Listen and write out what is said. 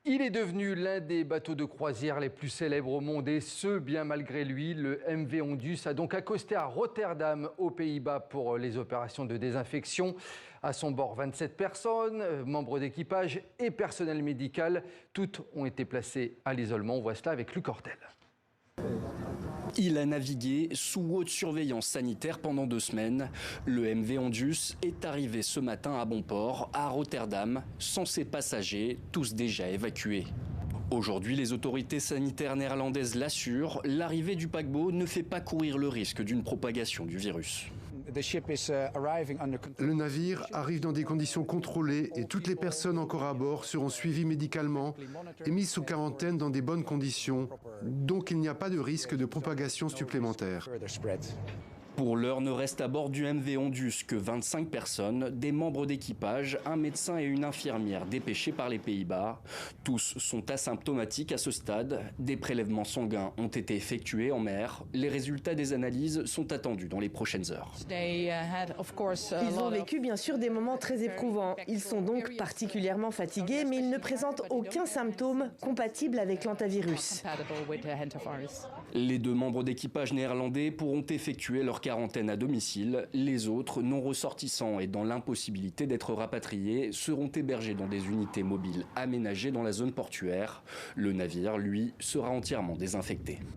Il est devenu l'un des bateaux de croisière les plus célèbres au monde et ce, bien malgré lui. Le MV Ondus a donc accosté à Rotterdam, aux Pays-Bas, pour les opérations de désinfection. À son bord, 27 personnes, membres d'équipage et personnel médical. Toutes ont été placées à l'isolement. On voit cela avec Luc Hortel. Il a navigué sous haute surveillance sanitaire pendant 2 semaines. Le MV Ondus est arrivé ce matin à bon port, à Rotterdam, sans ses passagers, tous déjà évacués. Aujourd'hui, les autorités sanitaires néerlandaises l'assurent, l'arrivée du paquebot ne fait pas courir le risque d'une propagation du virus. Le navire arrive dans des conditions contrôlées et toutes les personnes encore à bord seront suivies médicalement et mises sous quarantaine dans des bonnes conditions. Donc il n'y a pas de risque de propagation supplémentaire. Pour l'heure, ne reste à bord du MV Ondus que 25 personnes, des membres d'équipage, un médecin et une infirmière dépêchés par les Pays-Bas. Tous sont asymptomatiques à ce stade. Des prélèvements sanguins ont été effectués en mer. Les résultats des analyses sont attendus dans les prochaines heures. Ils ont vécu bien sûr des moments très éprouvants. Ils sont donc particulièrement fatigués, mais ils ne présentent aucun symptôme compatible avec l'hantavirus. Les 2 membres d'équipage néerlandais pourront effectuer leur quarantaine à domicile. Les autres, non ressortissants et dans l'impossibilité d'être rapatriés, seront hébergés dans des unités mobiles aménagées dans la zone portuaire. Le navire, lui, sera entièrement désinfecté.